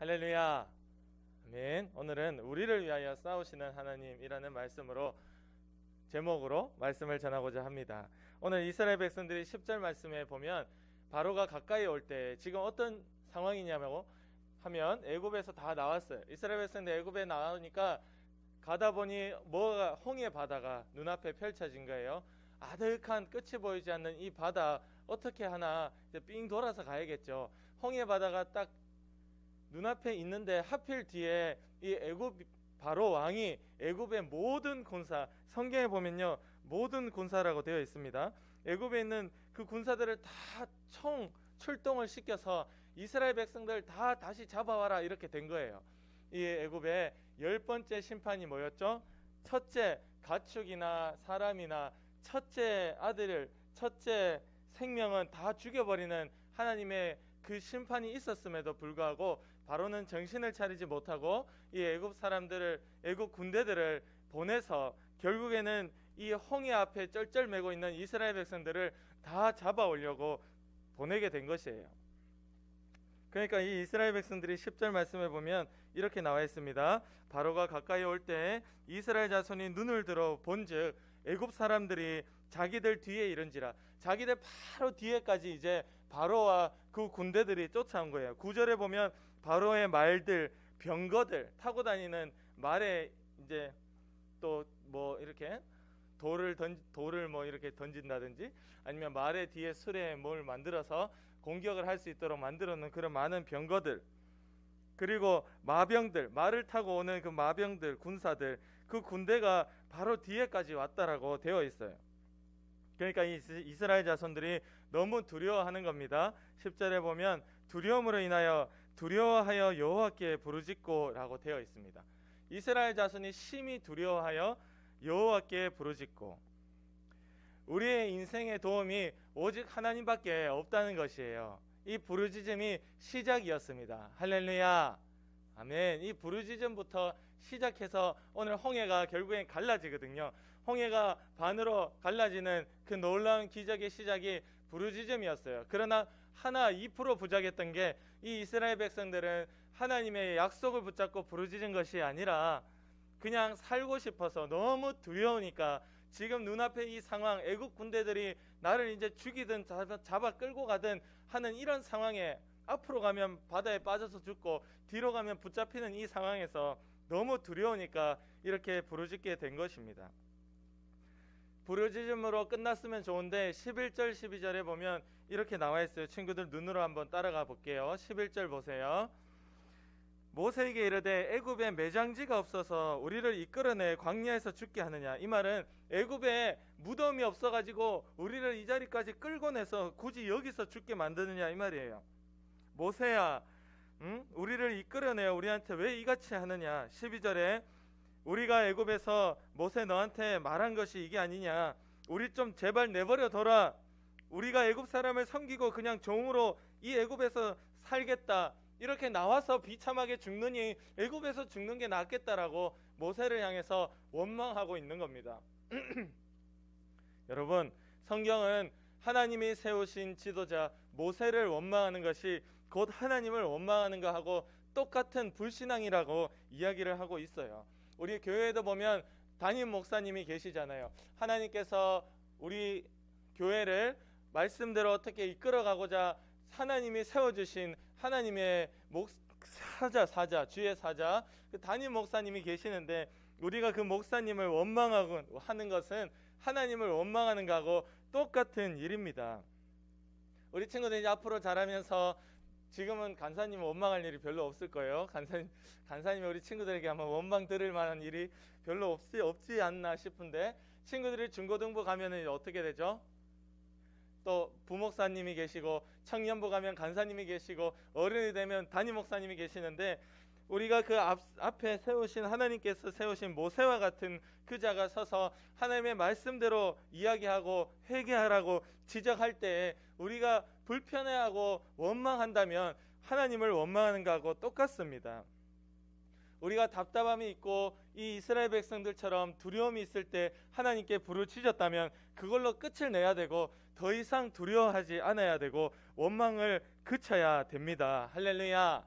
할렐루야. 아멘. 오늘은 우리를 위하여 싸우시는 하나님이라는 제목으로 말씀을 전하고자 합니다. 오늘 이스라엘 백성들이 10절 말씀에 보면 바로가 가까이 올 때 지금 어떤 상황이냐면 하면 애굽에서 다 나왔어요. 이스라엘 백성들 애굽에 나오니까 가다 보니 뭐가 홍해 바다가 눈앞에 펼쳐진 거예요. 아득한 끝이 보이지 않는 이 바다 어떻게 하나 이제 삥 돌아서 가야겠죠. 홍해 바다가 딱 눈앞에 있는데 하필 뒤에 이 애굽 바로 왕이 애굽의 모든 군사, 성경에 보면요 모든 군사라고 되어 있습니다. 애굽에 있는 그 군사들을 다 총 출동을 시켜서 이스라엘 백성들 다 다시 잡아와라 이렇게 된 거예요. 이 애굽의 10번째 심판이 뭐였죠? 첫째 가축이나 사람이나 첫째 아들을, 첫째 생명은 다 죽여버리는 하나님의 그 심판이 있었음에도 불구하고 바로는 정신을 차리지 못하고 이 애굽 사람들을, 애굽 군대들을 보내서 결국에는 이 홍해 앞에 쩔쩔매고 있는 이스라엘 백성들을 다 잡아오려고 보내게 된 것이에요. 그러니까 이 이스라엘 백성들이 10절 말씀에 보면 이렇게 나와 있습니다. 바로가 가까이 올 때 이스라엘 자손이 눈을 들어 본즉 애굽 사람들이 자기들 뒤에 이른지라. 자기들 바로 뒤에까지 이제 바로와 그 군대들이 쫓아온 거예요. 9절에 보면 바로의 말들, 병거들, 타고 다니는 말에 이제 또 뭐 이렇게 돌을 뭐 이렇게 던진다든지 아니면 말의 뒤에 술에 뭘 만들어서 공격을 할 수 있도록 만들어 놓은 그런 많은 병거들, 그리고 마병들, 말을 타고 오는 그 마병들, 군사들, 그 군대가 바로 뒤에까지 왔다라고 되어 있어요. 그러니까 이 이스라엘 자손들이 너무 두려워하는 겁니다. 10절에 보면 두려워하여 여호와께 부르짖고라고 되어 있습니다. 이스라엘 자손이 심히 두려워하여 여호와께 부르짖고, 우리의 인생의 도움이 오직 하나님밖에 없다는 것이에요. 이 부르짖음이 시작이었습니다. 할렐루야. 아멘. 이 부르짖음부터 시작해서 오늘 홍해가 결국엔 갈라지거든요. 홍해가 반으로 갈라지는 그 놀라운 기적의 시작이 부르짖음이었어요. 그러나 하나 2% 부족했던 게 이 이스라엘 백성들은 하나님의 약속을 붙잡고 부르짖은 것이 아니라 그냥 살고 싶어서 너무 두려우니까 지금 눈앞에 이 상황, 애국 군대들이 나를 이제 죽이든 잡아 끌고 가든 하는 이런 상황에 앞으로 가면 바다에 빠져서 죽고 뒤로 가면 붙잡히는 이 상황에서 너무 두려우니까 이렇게 부르짖게 된 것입니다. 부르짖음으로 끝났으면 좋은데 11절 12절에 보면 이렇게 나와 있어요. 친구들 눈으로 한번 따라가 볼게요. 11절 보세요. 모세에게 이르되 애굽에 매장지가 없어서 우리를 이끌어내 광야에서 죽게 하느냐. 이 말은 애굽에 무덤이 없어가지고 우리를 이 자리까지 끌고 내서 굳이 여기서 죽게 만드느냐 이 말이에요. 모세야, 우리를 이끌어내 우리한테 왜 이같이 하느냐. 12절에 우리가 애굽에서 모세 너한테 말한 것이 이게 아니냐. 우리 좀 제발 내버려 둬라. 우리가 애굽 사람을 섬기고 그냥 종으로 이 애굽에서 살겠다. 이렇게 나와서 비참하게 죽느니 애굽에서 죽는 게 낫겠다라고 모세를 향해서 원망하고 있는 겁니다. 여러분, 성경은 하나님이 세우신 지도자 모세를 원망하는 것이 곧 하나님을 원망하는 것하고 똑같은 불신앙이라고 이야기를 하고 있어요. 우리 교회에도 보면 담임 목사님이 계시잖아요. 하나님께서 우리 교회를 말씀대로 어떻게 이끌어가고자 하나님이 세워주신 하나님의 사자, 주의 사자, 그 담임 목사님이 계시는데 우리가 그 목사님을 원망하고 하는 것은 하나님을 원망하는 것하고 똑같은 일입니다. 우리 친구들이 이제 앞으로 자라면서 지금은 간사님 원망할 일이 별로 없을 거예요. 간사님이 우리 친구들에게 아마 원망 들을 만한 일이 별로 없지 않나 싶은데, 친구들이 중고등부 가면은 어떻게 되죠? 또 부목사님이 계시고 청년부 가면 간사님이 계시고 어른이 되면 담임 목사님이 계시는데, 우리가 그 앞에 세우신 하나님께서 세우신 모세와 같은 그 자가 서서 하나님의 말씀대로 이야기하고 회개하라고 지적할 때 우리가 불편해하고 원망한다면 하나님을 원망하는 것하고 똑같습니다. 우리가 답답함이 있고 이 이스라엘 백성들처럼 두려움이 있을 때 하나님께 부르짖었다면 그걸로 끝을 내야 되고 더 이상 두려워하지 않아야 되고 원망을 그쳐야 됩니다. 할렐루야.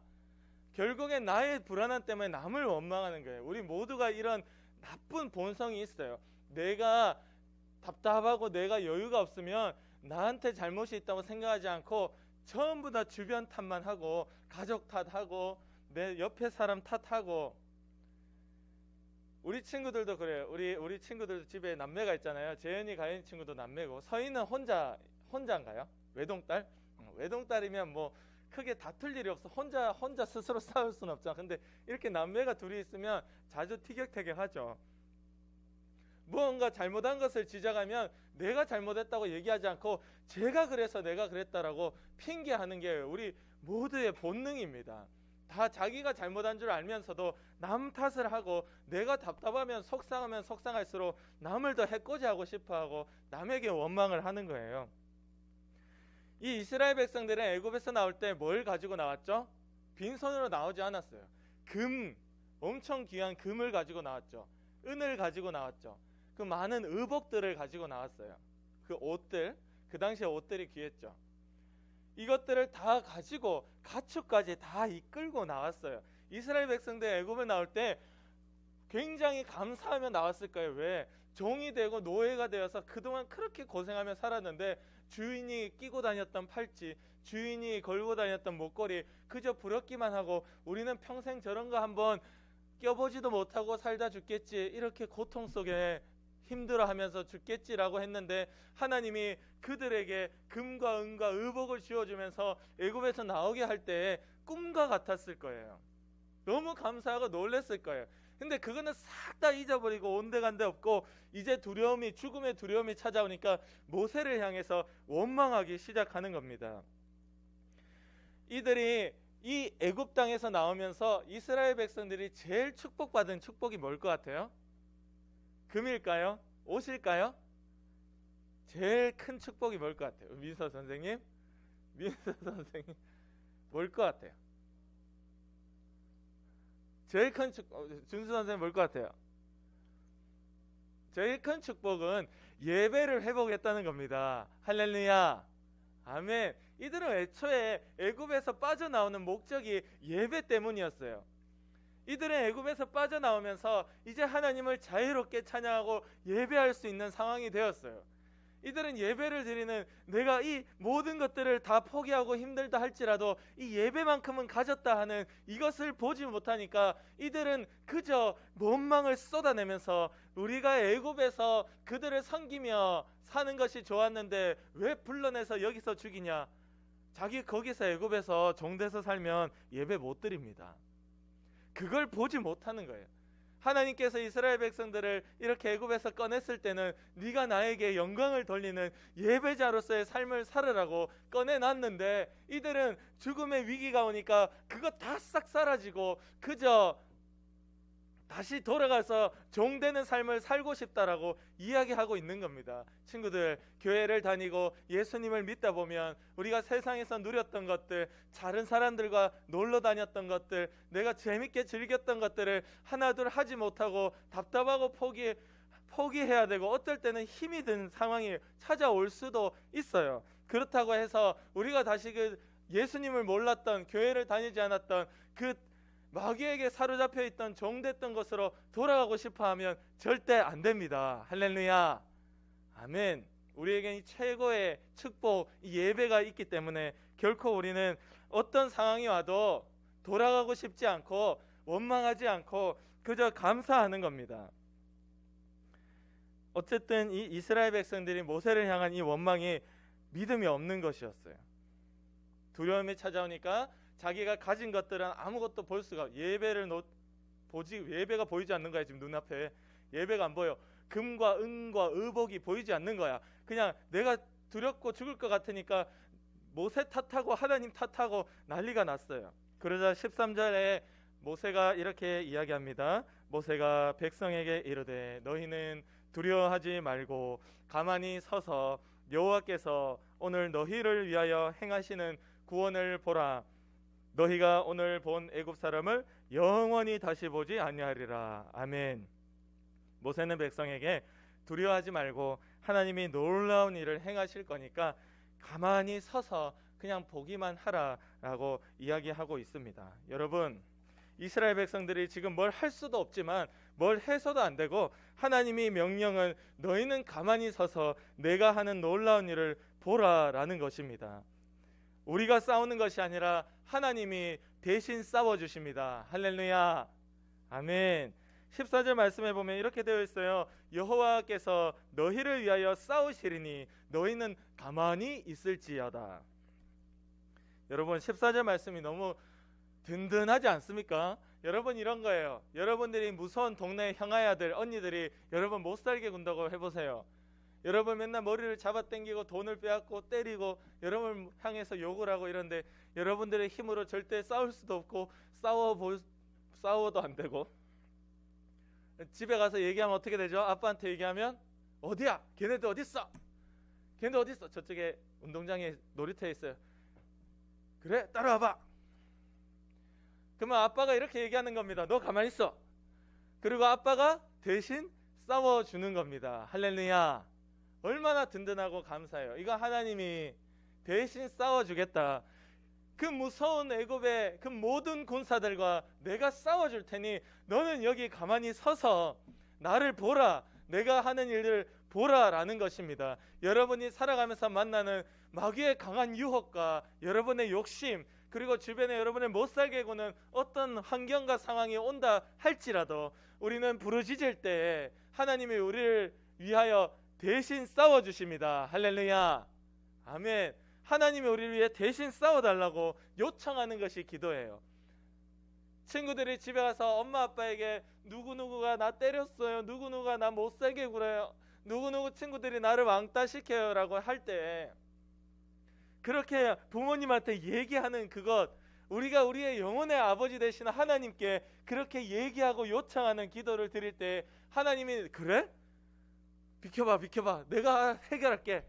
결국엔 나의 불안함 때문에 남을 원망하는 거예요. 우리 모두가 이런 나쁜 본성이 있어요. 내가 답답하고 내가 여유가 없으면 나한테 잘못이 있다고 생각하지 않고 전부 다 주변 탓만 하고 가족 탓하고 내 옆에 사람 탓하고. 우리 친구들도 그래요. 우리 친구들도 집에 남매가 있잖아요. 재현이, 가연이 친구도 남매고, 서희는 혼자인가요? 외동딸? 외동딸이면 뭐 크게 다툴 일이 없어. 혼자 스스로 싸울 수는 없잖아. 근데 이렇게 남매가 둘이 있으면 자주 티격태격하죠. 무언가 잘못한 것을 지적하면 내가 잘못했다고 얘기하지 않고 제가 그래서 내가 그랬다라고 핑계하는 게 우리 모두의 본능입니다. 다 자기가 잘못한 줄 알면서도 남 탓을 하고, 내가 답답하면 속상하면 속상할수록 남을 더 해코지하고 싶어하고 남에게 원망을 하는 거예요. 이 이스라엘 백성들은 애굽에서 나올 때 뭘 가지고 나왔죠? 빈손으로 나오지 않았어요. 엄청 귀한 금을 가지고 나왔죠. 은을 가지고 나왔죠. 그 많은 의복들을 가지고 나왔어요. 그 당시에 옷들이 귀했죠. 이것들을 다 가지고 가축까지 다 이끌고 나왔어요. 이스라엘 백성들 애굽을 나올 때 굉장히 감사하며 나왔을 거예요. 왜? 종이 되고 노예가 되어서 그동안 그렇게 고생하며 살았는데 주인이 끼고 다녔던 팔찌, 주인이 걸고 다녔던 목걸이 그저 부럽기만 하고 우리는 평생 저런 거 한번 껴보지도 못하고 살다 죽겠지, 이렇게 고통 속에 힘들어하면서 죽겠지라고 했는데 하나님이 그들에게 금과 은과 의복을 쥐어주면서 애굽에서 나오게 할 때 꿈과 같았을 거예요. 너무 감사하고 놀랐을 거예요. 근데 그거는 싹 다 잊어버리고 온데간데 없고 이제 죽음의 두려움이 찾아오니까 모세를 향해서 원망하기 시작하는 겁니다. 이들이 이 애굽 땅에서 나오면서 이스라엘 백성들이 제일 축복받은 축복이 뭘 것 같아요? 금일까요? 옷일까요? 제일 큰 축복이 뭘 것 같아요? 민서 선생님? 뭘 것 같아요? 제일 큰 준수 선생님 뭘 것 같아요? 제일 큰 축복은 예배를 회복했다는 겁니다. 할렐루야, 아멘. 이들은 애초에 애굽에서 빠져나오는 목적이 예배 때문이었어요. 이들은 애굽에서 빠져나오면서 이제 하나님을 자유롭게 찬양하고 예배할 수 있는 상황이 되었어요. 이들은 예배를 드리는, 내가 이 모든 것들을 다 포기하고 힘들다 할지라도 이 예배만큼은 가졌다 하는 이것을 보지 못하니까 이들은 그저 원망을 쏟아내면서 우리가 애굽에서 그들을 섬기며 사는 것이 좋았는데 왜 불러내서 여기서 죽이냐. 자기 거기서 애굽에서 종돼서 살면 예배 못 드립니다. 그걸 보지 못하는 거예요. 하나님께서 이스라엘 백성들을 이렇게 애굽에서 꺼냈을 때는 네가 나에게 영광을 돌리는 예배자로서의 삶을 살으라고 꺼내놨는데 이들은 죽음의 위기가 오니까 그거 다 싹 사라지고 그저 다시 돌아가서 종되는 삶을 살고 싶다라고 이야기하고 있는 겁니다. 친구들, 교회를 다니고 예수님을 믿다 보면 우리가 세상에서 누렸던 것들, 다른 사람들과 놀러 다녔던 것들, 내가 재밌게 즐겼던 것들을 하나둘 하지 못하고 답답하고 포기해야 되고 어떨 때는 힘이 든 상황이 찾아올 수도 있어요. 그렇다고 해서 우리가 다시 그 예수님을 몰랐던, 교회를 다니지 않았던 그 마귀에게 사로잡혀 있던 종됐던 것으로 돌아가고 싶어하면 절대 안 됩니다. 할렐루야, 아멘. 우리에겐 이 최고의 축복, 이 예배가 있기 때문에 결코 우리는 어떤 상황이 와도 돌아가고 싶지 않고 원망하지 않고 그저 감사하는 겁니다. 어쨌든 이 이스라엘 백성들이 모세를 향한 이 원망이 믿음이 없는 것이었어요. 두려움이 찾아오니까 자기가 가진 것들은 아무것도 볼 수가, 예배가 보이지 않는 거야. 지금 눈앞에 예배가 안 보여. 금과 은과 의복이 보이지 않는 거야. 그냥 내가 두렵고 죽을 것 같으니까 모세 탓하고 하나님 탓하고 난리가 났어요. 그러자 13절에 모세가 이렇게 이야기합니다. 모세가 백성에게 이르되 너희는 두려워하지 말고 가만히 서서 여호와께서 오늘 너희를 위하여 행하시는 구원을 보라. 너희가 오늘 본 애굽 사람을 영원히 다시 보지 아니하리라. 아멘. 모세는 백성에게 두려워하지 말고 하나님이 놀라운 일을 행하실 거니까 가만히 서서 그냥 보기만 하라라고 이야기하고 있습니다. 여러분, 이스라엘 백성들이 지금 뭘 할 수도 없지만 뭘 해서도 안 되고 하나님이 명령은 너희는 가만히 서서 내가 하는 놀라운 일을 보라라는 것입니다. 우리가 싸우는 것이 아니라 하나님이 대신 싸워주십니다. 할렐루야, 아멘. 14절 말씀에 보면 이렇게 되어 있어요. 여호와께서 너희를 위하여 싸우시리니 너희는 가만히 있을지어다. 여러분, 14절 말씀이 너무 든든하지 않습니까? 여러분, 이런 거예요. 여러분들이 무서운 동네 형아의 아들, 언니들이 여러분 못 살게 군다고 해보세요. 여러분 맨날 머리를 잡아당기고 돈을 빼앗고 때리고 여러분을 향해서 욕을 하고 이런데 여러분들의 힘으로 절대 싸울 수도 없고 싸워도 안 되고, 집에 가서 얘기하면 어떻게 되죠? 아빠한테 얘기하면 어디야? 걔네들 어딨어? 걔네들 어딨어? 저쪽에 운동장에 놀이터에 있어요. 그래? 따라와봐. 그러면 아빠가 이렇게 얘기하는 겁니다. 너 가만히 있어. 그리고 아빠가 대신 싸워주는 겁니다. 할렐루야. 얼마나 든든하고 감사해요. 이거 하나님이 대신 싸워주겠다. 그 무서운 애굽의 그 모든 군사들과 내가 싸워줄 테니 너는 여기 가만히 서서 나를 보라. 내가 하는 일을 보라라는 것입니다. 여러분이 살아가면서 만나는 마귀의 강한 유혹과 여러분의 욕심, 그리고 주변에 여러분을 못살게 구는 어떤 환경과 상황이 온다 할지라도 우리는 부르짖을 때에 하나님이 우리를 위하여 대신 싸워주십니다. 할렐루야, 아멘. 하나님이 우리를 위해 대신 싸워달라고 요청하는 것이 기도예요. 친구들이 집에 가서 엄마 아빠에게 누구누구가 나 때렸어요, 누구누구가 나 못살게 굴어요, 누구누구 친구들이 나를 왕따시켜요 라고 할 때 그렇게 부모님한테 얘기하는 그것, 우리가 우리의 영혼의 아버지 되시는 하나님께 그렇게 얘기하고 요청하는 기도를 드릴 때 하나님이 그래? 비켜봐 비켜봐, 내가 해결할게.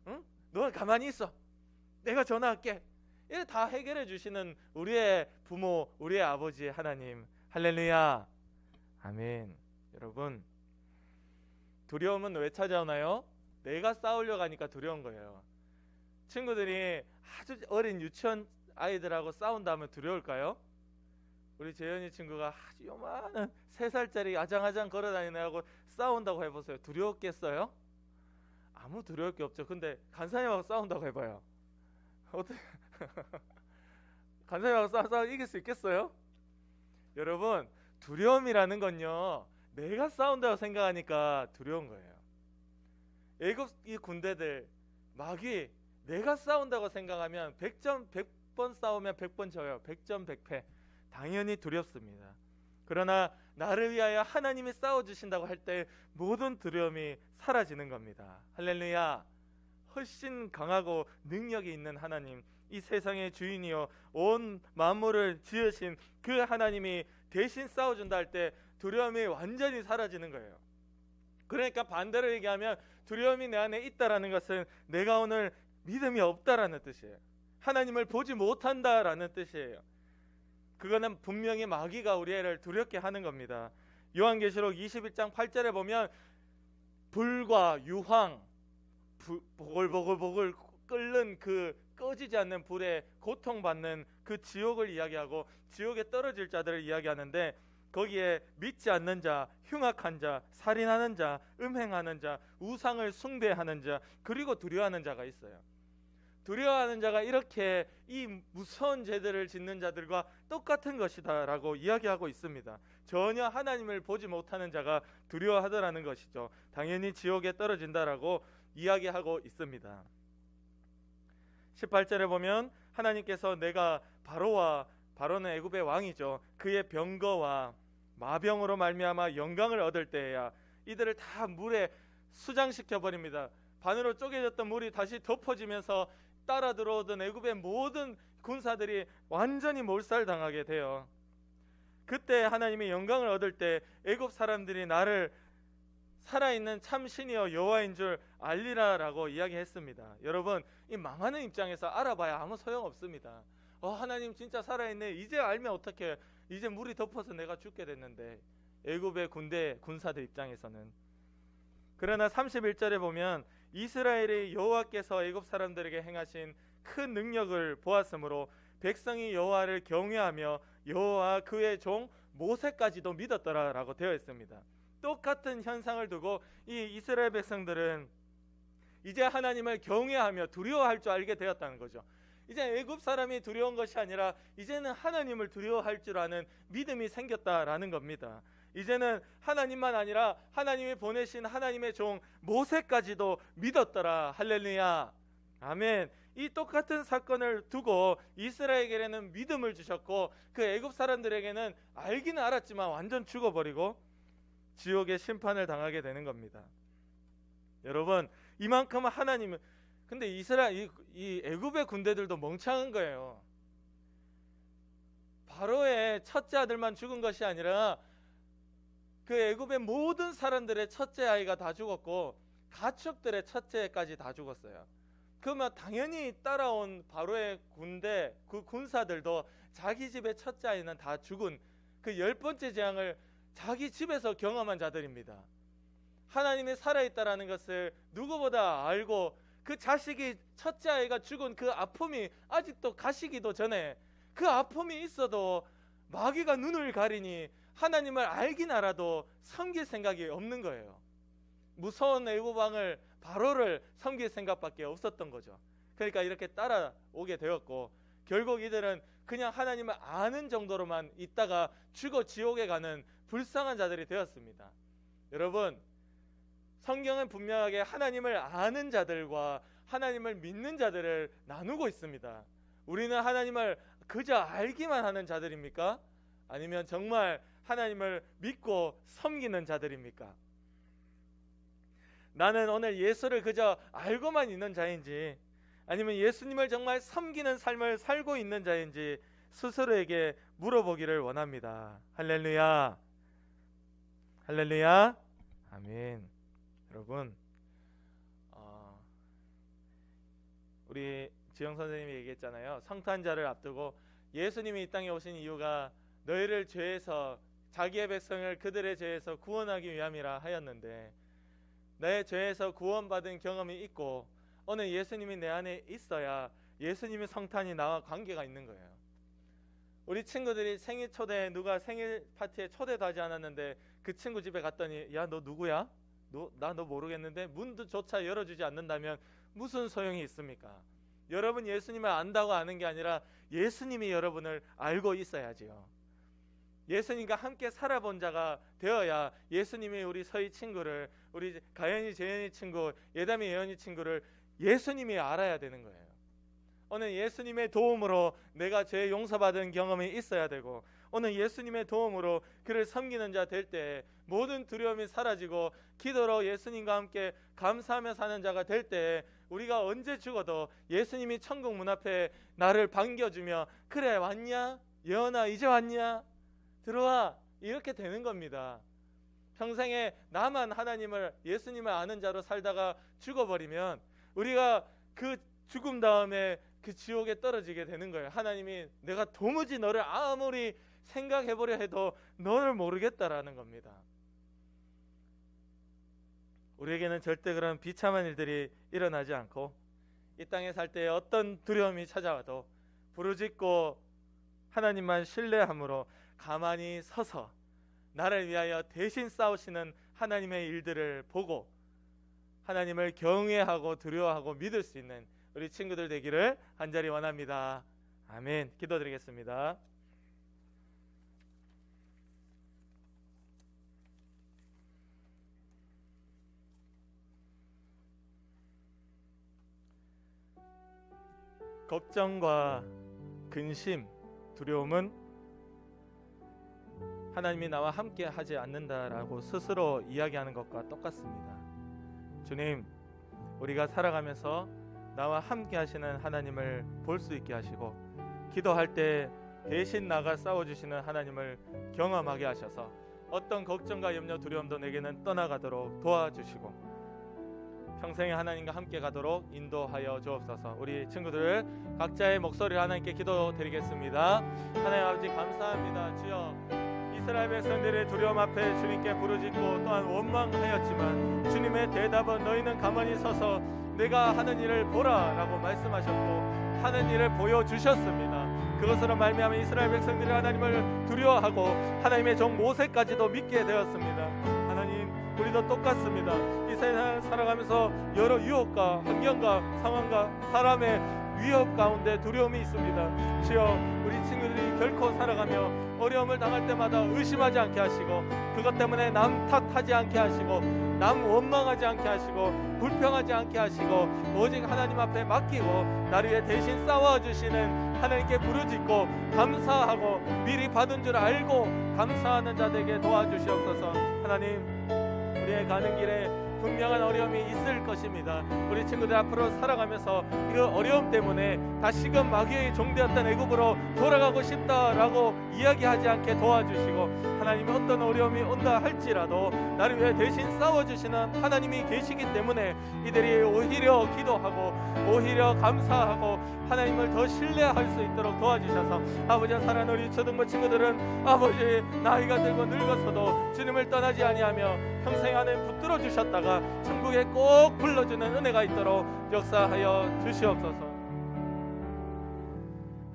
응? 너 가만히 있어, 내가 전화할게. 이래 다 해결해 주시는 우리의 부모, 우리의 아버지 하나님. 할렐루야, 아멘. 여러분, 두려움은 왜 찾아오나요? 내가 싸우려고 하니까 두려운 거예요. 친구들이 아주 어린 유치원 아이들하고 싸운다면 두려울까요? 우리 재현이 친구가 아주 요만한 3살짜리 아장아장 걸어다니는 애하고 싸운다고 해보세요. 두려웠겠어요? 아무 두려울 게 없죠. 근데 간사님하고 싸운다고 해봐요. 어떻게 간사님하고 싸워 이길 수 있겠어요? 여러분, 두려움이라는 건요, 내가 싸운다고 생각하니까 두려운 거예요. 애굽 이 군대들, 마귀, 내가 싸운다고 생각하면 100번 싸우면 100번 져요. 100점 100패. 당연히 두렵습니다. 그러나 나를 위하여 하나님이 싸워주신다고 할 때 모든 두려움이 사라지는 겁니다. 할렐루야. 훨씬 강하고 능력이 있는 하나님, 이 세상의 주인이요 온 만물을 지으신 그 하나님이 대신 싸워준다 할 때 두려움이 완전히 사라지는 거예요. 그러니까 반대로 얘기하면 두려움이 내 안에 있다라는 것은 내가 오늘 믿음이 없다라는 뜻이에요. 하나님을 보지 못한다라는 뜻이에요. 그거는 분명히 마귀가 우리를 두렵게 하는 겁니다. 요한계시록 21장 8절에 보면 불과 유황, 보글보글 끓는 그 꺼지지 않는 불에 고통받는 그 지옥을 이야기하고 지옥에 떨어질 자들을 이야기하는데 거기에 믿지 않는 자, 흉악한 자, 살인하는 자, 음행하는 자, 우상을 숭배하는 자, 그리고 두려워하는 자가 있어요. 두려워하는 자가 이렇게 이 무서운 죄들을 짓는 자들과 똑같은 것이다 라고 이야기하고 있습니다. 전혀 하나님을 보지 못하는 자가 두려워하더라는 것이죠. 당연히 지옥에 떨어진다라고 이야기하고 있습니다. 18절에 보면 하나님께서 내가 바로는 애굽의 왕이죠. 그의 병거와 마병으로 말미암아 영광을 얻을 때에야 이들을 다 물에 수장시켜 버립니다. 반으로 쪼개졌던 물이 다시 덮어지면서 따라 들어오던 애굽의 모든 군사들이 완전히 몰살당하게 돼요. 그때 하나님의 영광을 얻을 때 애굽 사람들이 나를 살아있는 참 신이여 여호와인 줄 알리라라고 이야기했습니다. 여러분, 이 망하는 입장에서 알아봐야 아무 소용없습니다. 하나님 진짜 살아있네, 이제 알면 어떡해, 이제 물이 덮어서 내가 죽게 됐는데. 애굽의 군사들 입장에서는. 그러나 31절에 보면 이스라엘의 여호와께서 애굽 사람들에게 행하신 큰 능력을 보았으므로 백성이 여호와를 경외하며 여호와 그의 종 모세까지도 믿었더라라고 되어 있습니다. 똑같은 현상을 두고 이 이스라엘 백성들은 이제 하나님을 경외하며 두려워할 줄 알게 되었다는 거죠. 이제 애굽 사람이 두려운 것이 아니라 이제는 하나님을 두려워할 줄 아는 믿음이 생겼다라는 겁니다. 이제는 하나님만 아니라 하나님이 보내신 하나님의 종 모세까지도 믿었더라. 할렐루야. 아멘. 이 똑같은 사건을 두고 이스라엘에게는 믿음을 주셨고 그 애굽 사람들에게는 알기는 알았지만 완전 죽어버리고 지옥의 심판을 당하게 되는 겁니다. 여러분, 이만큼 하나님은, 근데 이 애굽의 군대들도 멍청한 거예요. 바로의 첫째 아들만 죽은 것이 아니라 그 애굽의 모든 사람들의 첫째 아이가 다 죽었고 가축들의 첫째까지 다 죽었어요. 그러면 당연히 따라온 바로의 군대, 그 군사들도 자기 집의 첫째 아이는 다 죽은 그 10번째 재앙을 자기 집에서 경험한 자들입니다. 하나님이 살아있다라는 것을 누구보다 알고 그 자식이 첫째 아이가 죽은 그 아픔이 아직도 가시기도 전에 그 아픔이 있어도 마귀가 눈을 가리니 하나님을 알긴 알아도 섬길 생각이 없는 거예요. 무서운 애굽 왕을 바로를 섬길 생각밖에 없었던 거죠. 그러니까 이렇게 따라오게 되었고 결국 이들은 그냥 하나님을 아는 정도로만 있다가 죽어 지옥에 가는 불쌍한 자들이 되었습니다. 여러분, 성경은 분명하게 하나님을 아는 자들과 하나님을 믿는 자들을 나누고 있습니다. 우리는 하나님을 그저 알기만 하는 자들입니까? 아니면 정말 하나님을 믿고 섬기는 자들입니까? 나는 오늘 예수를 그저 알고만 있는 자인지 아니면 예수님을 정말 섬기는 삶을 살고 있는 자인지 스스로에게 물어보기를 원합니다. 할렐루야. 할렐루야. 아멘. 여러분, 우리 지영 선생님이 얘기했잖아요. 성탄절을 앞두고 예수님이 이 땅에 오신 이유가 너희를 죄에서, 자기의 백성을 그들의 죄에서 구원하기 위함이라 하였는데, 내 죄에서 구원받은 경험이 있고 오늘 예수님이 내 안에 있어야 예수님의 성탄이 나와 관계가 있는 거예요. 우리 친구들이 생일 초대, 누가 생일 파티에 초대도 하지 않았는데 그 친구 집에 갔더니 야, 너 누구야? 나 너 모르겠는데 문조차 열어주지 않는다면 무슨 소용이 있습니까? 여러분, 예수님을 안다고 아는 게 아니라 예수님이 여러분을 알고 있어야지요. 예수님과 함께 살아본 자가 되어야 예수님이 우리 서희 친구를, 우리 가연이, 재연이 친구, 예담이, 예연이 친구를 예수님이 알아야 되는 거예요. 오늘 예수님의 도움으로 내가 죄 용서받은 경험이 있어야 되고, 오늘 예수님의 도움으로 그를 섬기는 자 될 때 모든 두려움이 사라지고 기도로 예수님과 함께 감사하며 사는 자가 될 때 우리가 언제 죽어도 예수님이 천국 문 앞에 나를 반겨주며 그래 왔냐? 예언아 이제 왔냐? 들어와, 이렇게 되는 겁니다. 평생에 나만 하나님을, 예수님을 아는 자로 살다가 죽어버리면 우리가 그 죽음 다음에 그 지옥에 떨어지게 되는 거예요. 하나님이 내가 도무지 너를 아무리 생각해보려 해도 너를 모르겠다라는 겁니다. 우리에게는 절대 그런 비참한 일들이 일어나지 않고 이 땅에 살 때 어떤 두려움이 찾아와도 부르짖고 하나님만 신뢰함으로 가만히 서서 나를 위하여 대신 싸우시는 하나님의 일들을 보고 하나님을 경외하고 두려워하고 믿을 수 있는 우리 친구들 되기를 간절히 원합니다. 아멘. 기도드리겠습니다. 걱정과 근심, 두려움은 하나님이 나와 함께 하지 않는다라고 스스로 이야기하는 것과 똑같습니다. 주님, 우리가 살아가면서 나와 함께 하시는 하나님을 볼 수 있게 하시고 기도할 때 대신 나가 싸워주시는 하나님을 경험하게 하셔서 어떤 걱정과 염려, 두려움도 내게는 떠나가도록 도와주시고 평생에 하나님과 함께 가도록 인도하여 주옵소서. 우리 친구들 각자의 목소리를 하나님께 기도드리겠습니다. 하나님 아버지 감사합니다. 주여, 이스라엘 백성들의 두려움 앞에 주님께 부르짖고 또한 원망하였지만 주님의 대답은 너희는 가만히 서서 내가 하는 일을 보라 라고 말씀하셨고 하는 일을 보여주셨습니다. 그것으로 말미암아 이스라엘 백성들이 하나님을 두려워하고 하나님의 종 모세까지도 믿게 되었습니다. 하나님, 우리도 똑같습니다. 이 세상을 살아가면서 여러 유혹과 환경과 상황과 사람의 위협 가운데 두려움이 있습니다. 주여, 우리 친구들이 결코 살아가며 어려움을 당할 때마다 의심하지 않게 하시고, 그것 때문에 남 탓하지 않게 하시고, 남 원망하지 않게 하시고, 불평하지 않게 하시고, 오직 하나님 앞에 맡기고 나를 위해 대신 싸워주시는 하나님께 부르짖고 감사하고 미리 받은 줄 알고 감사하는 자들에게 도와주시옵소서. 하나님, 우리의 가는 길에 분명한 어려움이 있을 것입니다. 우리 친구들 앞으로 살아가면서 그 어려움 때문에 다시금 마귀의 종되었던 애굽으로 돌아가고 싶다라고 이야기하지 않게 도와주시고, 하나님이 어떤 어려움이 온다 할지라도 나를 위해 대신 싸워주시는 하나님이 계시기 때문에 이들이 오히려 기도하고 오히려 감사하고 하나님을 더 신뢰할 수 있도록 도와주셔서, 아버지, 사랑하는 우리 초등부 친구들은 아버지 나이가 들고 늙어서도 주님을 떠나지 아니하며 평생 안에 붙들어 주셨다가 천국에 꼭 불러주는 은혜가 있도록 역사하여 주시옵소서.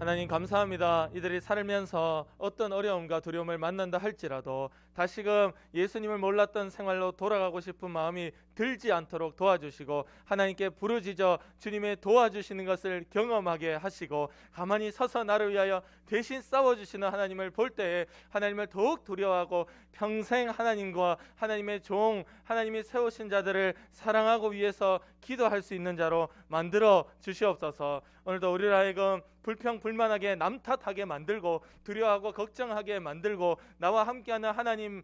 하나님, 감사합니다. 이들이 살면서 어떤 어려움과 두려움을 만난다 할지라도 다시금 예수님을 몰랐던 생활로 돌아가고 싶은 마음이 들지 않도록 도와주시고, 하나님께 부르짖어 주님의 도와주시는 것을 경험하게 하시고, 가만히 서서 나를 위하여 대신 싸워주시는 하나님을 볼 때에 하나님을 더욱 두려워하고 평생 하나님과 하나님의 종, 하나님이 세우신 자들을 사랑하고 위해서 기도할 수 있는 자로 만들어 주시옵소서. 오늘도 우리를 하여금 불평불만하게 남 탓하게 만들고 두려워하고 걱정하게 만들고, 나와 함께하는 하나님,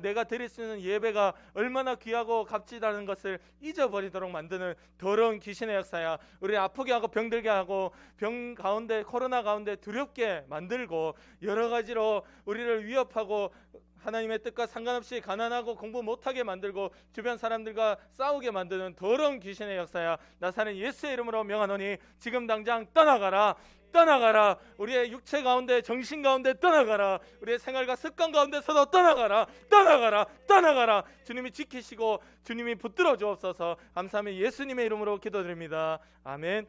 내가 드릴 수 있는 예배가 얼마나 귀하고 값지다는 것을 잊어버리도록 만드는 더러운 귀신의 역사야. 우리 아프게 하고 병들게 하고 병 가운데, 코로나 가운데 두렵게 만들고 여러 가지로 우리를 위협하고 하나님의 뜻과 상관없이 가난하고 공부 못하게 만들고 주변 사람들과 싸우게 만드는 더러운 귀신의 역사야. 나사는 예수의 이름으로 명하노니 지금 당장 떠나가라. 떠나가라. 우리의 육체 가운데, 정신 가운데 떠나가라. 우리의 생활과 습관 가운데서도 떠나가라. 떠나가라. 떠나가라. 주님이 지키시고 주님이 붙들어 주옵소서. 감사하며 예수님의 이름으로 기도드립니다. 아멘.